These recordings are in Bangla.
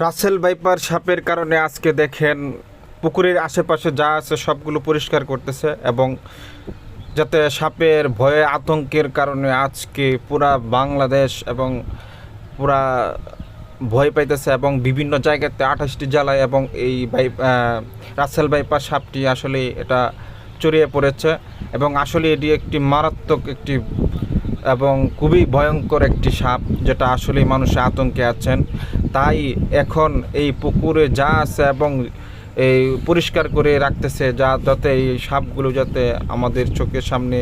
রাসেল ভাইপার সাপের কারণে আজকে দেখেন পুকুরের আশেপাশে যা আছে সবগুলো পরিষ্কার করতেছে, এবং যাতে সাপের ভয়ে আতঙ্কের কারণে আজকে পুরা বাংলাদেশ এবং পুরা ভয় পাইতেছে, এবং বিভিন্ন জায়গাতে 28টি জেলায় এবং এই রাসেল ভাইপার সাপটি আসলে এটা ছড়িয়ে পড়েছে, এবং আসলে এটি একটি মারাত্মক একটি এবং খুবই ভয়ঙ্কর একটি সাপ, যেটা আসলে মানুষের আতঙ্কে আছেন। তাই এখন এই পুকুরে যা আছে এবং এই পরিষ্কার করে রাখতেছে, যাতে এই সাপগুলো যাতে আমাদের চোখের সামনে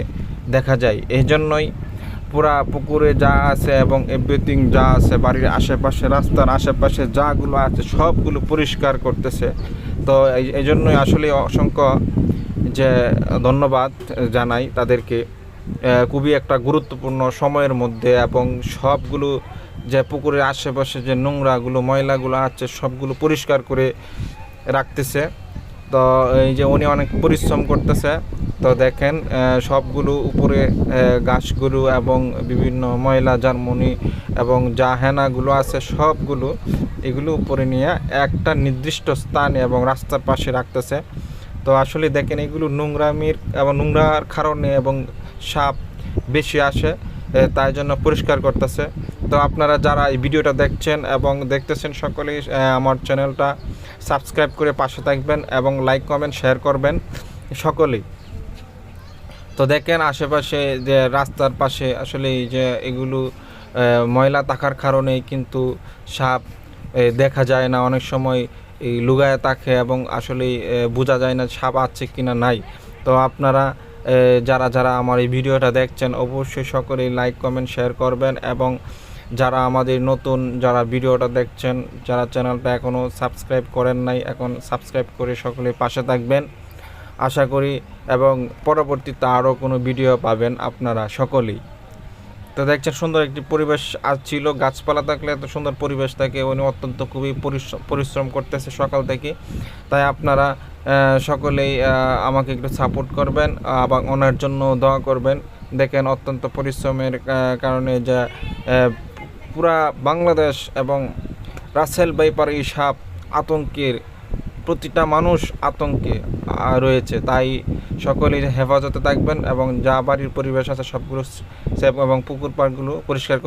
দেখা যায়। এই জন্যই পুরা পুকুরে যা আছে এবং এভরিথিং যা আছে বাড়ির আশেপাশে, রাস্তার আশেপাশে যাগুলো আছে সবগুলো পরিষ্কার করতেছে। তো এই জন্যই আসলে অসংখ্য যে ধন্যবাদ জানাই তাদেরকে। খুবই একটা গুরুত্বপূর্ণ সময়ের মধ্যে, এবং সবগুলো যে পুকুরের আশেপাশে যে নোংরাগুলো ময়লাগুলো আছে সবগুলো পরিষ্কার করে রাখতেছে। তো এই যে উনি অনেক পরিশ্রম করতেছে। তো দেখেন সবগুলো উপরে ঘাসগুলো এবং বিভিন্ন ময়লা জার্মনি এবং যা হেনাগুলো আছে সবগুলো এগুলো উপরে নিয়ে একটা নির্দিষ্ট স্থানে এবং রাস্তার পাশে রাখতেছে। তো আসলে দেখেন এগুলো নোংরামির এবং নোংরার কারণে এবং সাপ বেশি আসে, তাই জন্য পরিষ্কার করতেছে। তো আপনারা যারা এই ভিডিওটা দেখছেন এবং দেখতেছেন সকলেই আমার চ্যানেলটা সাবস্ক্রাইব করে পাশে থাকবেন এবং লাইক কমেন্ট শেয়ার করবেন সকলেই। তো দেখেন আশেপাশে যে রাস্তার পাশে আসলে যে এগুলো ময়লা থাকার কারণেই কিন্তু সাপ দেখা যায় না, অনেক সময় এই লুগায় থাকে এবং আসলে বোঝা যায় না সাপ আছে কিনা নাই। তো আপনারা যারা যারা আমার এই ভিডিওটা দেখছেন অবশ্যই সকলেই লাইক কমেন্ট শেয়ার করবেন, এবং যারা আমাদের নতুন যারা ভিডিওটা দেখছেন, যারা চ্যানেলটা এখনও সাবস্ক্রাইব করেন নাই, এখন সাবস্ক্রাইব করে সকলেই পাশে থাকবেন আশা করি, এবং পরবর্তীতে আরও কোনো ভিডিও পাবেন আপনারা সকলেই। তো দেখছেন সুন্দর একটি পরিবেশ আজ ছিল, গাছপালা থাকলে এত সুন্দর পরিবেশ থাকে। উনি অত্যন্ত খুবই পরিশ্রম করতেছে সকাল থেকে। তাই আপনারা সকলেই আমাকে একটু সাপোর্ট করবেন এবং ওনার জন্য দোয়া করবেন। দেখেন অত্যন্ত পরিশ্রমের কারণে যে পুরা বাংলাদেশ এবং রাসেল ভাইপার এই সাপ আতঙ্কের, প্রতিটা মানুষ আতঙ্কে রয়েছে। তাই সকলেই হেফাজতে থাকবেন এবং যা বাড়ির পরিবেশ আছে সবগুলো সেফ এবং পুকুর পাড়গুলো পরিষ্কার